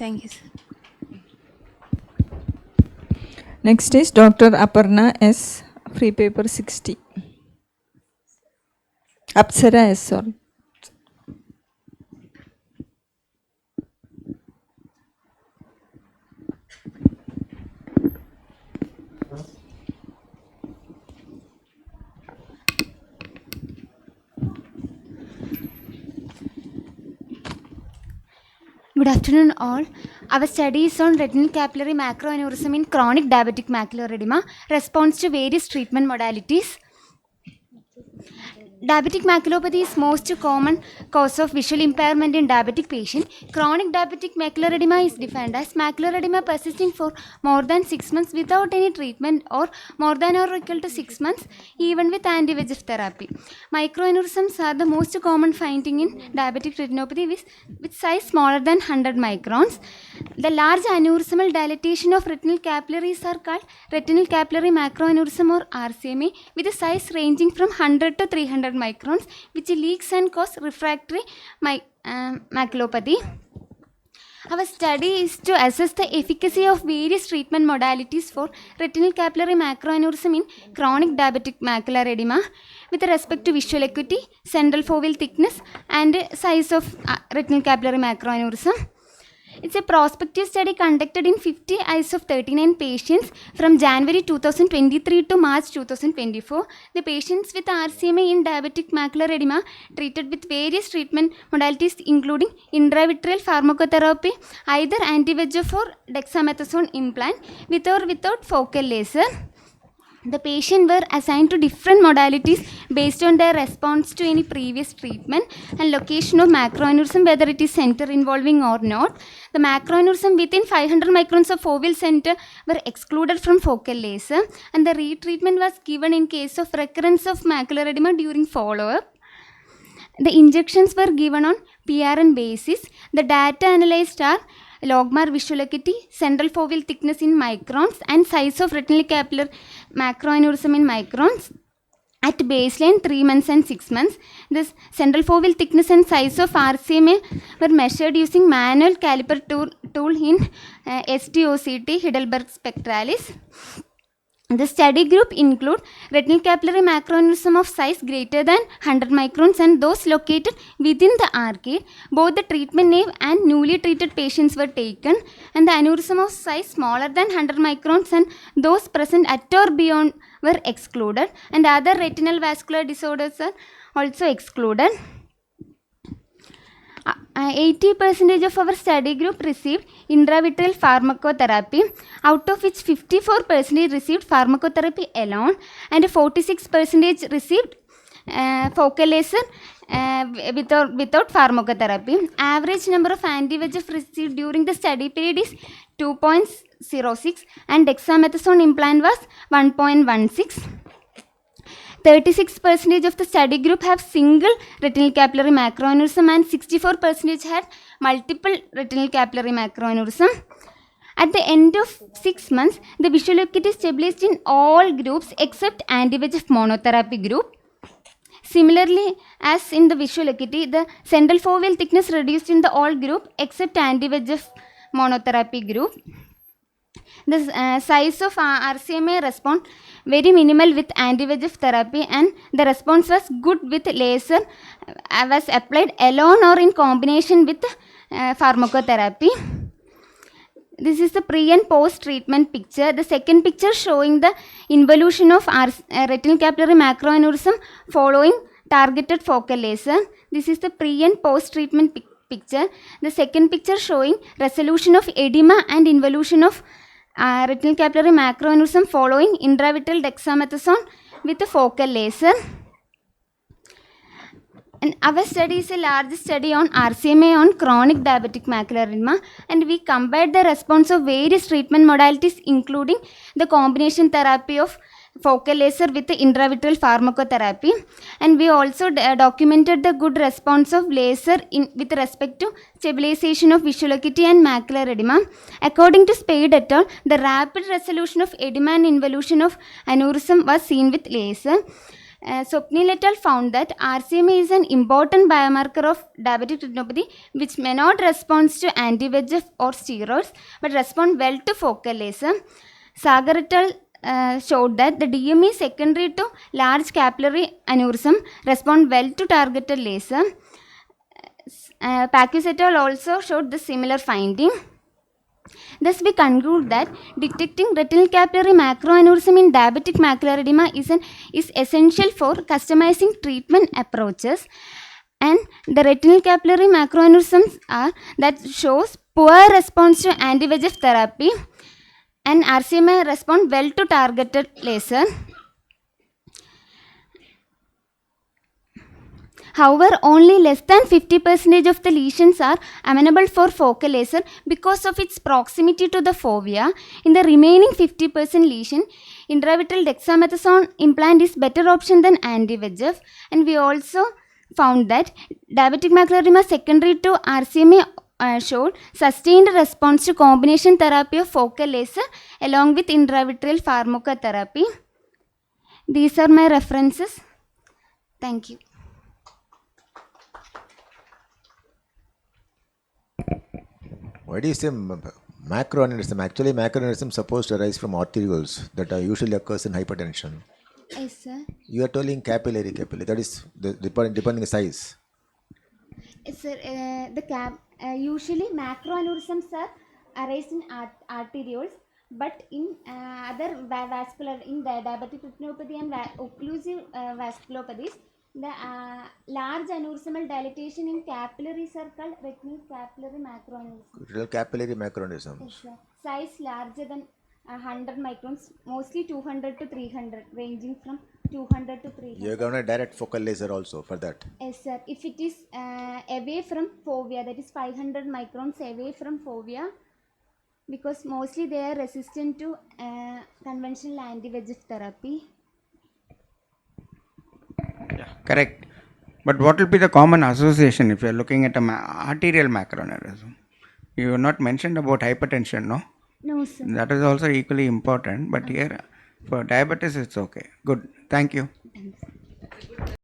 Thank you, sir. Next is Dr. Aparna S. Free paper 60. Apsara S. Sorry. Good afternoon all. Our study is on retinal capillary macroaneurysm in chronic diabetic macular edema, response to various treatment modalities. Diabetic maculopathy is most common cause of visual impairment in diabetic patient. Chronic diabetic macular edema is defined as macular edema persisting for more than 6 months without any treatment or more than or equal to 6 months even with anti-VEGF therapy. Microaneurysms are the most common finding in diabetic retinopathy with size smaller than 100 microns. The large aneurysmal dilatation of retinal capillaries are called retinal capillary macroaneurysm or RCMA with a size ranging from 100 to 300 microns, which leaks and cause refractory maculopathy. Our study is to assess the efficacy of various treatment modalities for retinal capillary macroaneurysm in chronic diabetic macular edema with respect to visual acuity, central foveal thickness and size of retinal capillary macroaneurysm. It's a prospective study conducted in 50 eyes of 39 patients from January 2023 to March 2024. The patients with RCMA in diabetic macular edema treated with various treatment modalities including intravitreal pharmacotherapy, either anti-VEGF or dexamethasone implant with or without focal laser. The patients were assigned to different modalities based on their response to any previous treatment and location of macroaneurysm, whether it is center involving or not. The macroaneurysm within 500 microns of foveal center were excluded from focal laser, and the retreatment was given in case of recurrence of macular edema during follow-up. The injections were given on PRN basis. The data analyzed are logMAR visual acuity, central foveal thickness in microns and size of retinal capillary macroaneurysm in microns at baseline 3 months and 6 months. This central foveal thickness and size of RCMA were measured using manual caliper tool in STOCT Heidelberg Spectralis. The study group include retinal capillary macroaneurysm of size greater than 100 microns and those located within the arcade. Both the treatment naive and newly treated patients were taken, and the aneurysm of size smaller than 100 microns and those present at or beyond were excluded, and other retinal vascular disorders are also excluded. 80% of our study group received intravitreal pharmacotherapy, out of which 54% received pharmacotherapy alone and 46% received focal laser without pharmacotherapy. Average number of anti-VEGF received during the study period is 2.06 and dexamethasone implant was 1.16. 36% of the study group have single retinal capillary macroaneurysm and 64% had multiple retinal capillary macroaneurysm. At the end of 6 months, the visual acuity stabilized in all groups except anti-VEGF monotherapy group. Similarly, as in the visual acuity, the central foveal thickness reduced in the all group except anti-VEGF monotherapy group. The size of RCMA response very minimal with anti-VEGF therapy, and the response was good with laser was applied alone or in combination with pharmacotherapy. This is the pre and post treatment picture. The second picture showing the involution of retinal capillary macroaneurysm following targeted focal laser. This is the pre and post treatment picture. The second picture showing resolution of edema and involution of retinal capillary macroaneurysm following intravitreal dexamethasone with a focal laser. And our study is a large study on RCMA on chronic diabetic macular edema, and we compared the response of various treatment modalities including the combination therapy of focal laser with the intravitreal pharmacotherapy, and we also documented the good response of laser with respect to stabilization of visual acuity and macular edema. According to Spade et al., the rapid resolution of edema and involution of aneurysm was seen with laser. Swapnil et al. Found that RCMA is an important biomarker of diabetic retinopathy, which may not respond to anti-VEGF or steroids, but respond well to focal laser. Sagar et al. Showed that the DME secondary to large capillary aneurysm respond well to targeted laser. Pacus et al. Also showed the similar finding. Thus, we conclude that detecting retinal capillary macroaneurysm in diabetic macular edema is essential for customizing treatment approaches. And the retinal capillary macroaneurysms are that shows poor response to anti-VEGF therapy, and RCMA respond well to targeted laser. However, only less than 50% of the lesions are amenable for focal laser because of its proximity to the fovea. In the remaining 50% lesion, intravitreal dexamethasone implant is better option than anti-VEGF. And we also found that diabetic macular edema secondary to RCMA showed sustained response to combination therapy of focal laser along with intravitreal pharmacotherapy. These are my references. Thank you. Why do you say macroaneurysm? Actually, macroaneurysm is supposed to arise from arterioles that usually occurs in hypertension. Yes, sir. You are telling capillary. That is depending the size. Yes, sir. Usually macroaneurysms are arise in arterioles, but in other vascular, in the diabetic retinopathy and occlusive vasculopathies, the large aneurysmal dilatation in capillaries are called retinal capillary macroaneurysm. Capillary macroaneurysm. Yes, sir. Size larger than 100 microns, mostly 200 to 300, ranging from 200 to 300. You are going to direct focal laser also for that. Yes, sir. If it is away from fovea, that is 500 microns away from fovea, because mostly they are resistant to conventional anti-VEGF therapy. Yeah, correct. But what will be the common association if you are looking at arterial macroaneurysm? You have not mentioned about hypertension, no? No, sir. That is also equally important, but here for diabetes it's okay. Good. Thank you. Thanks.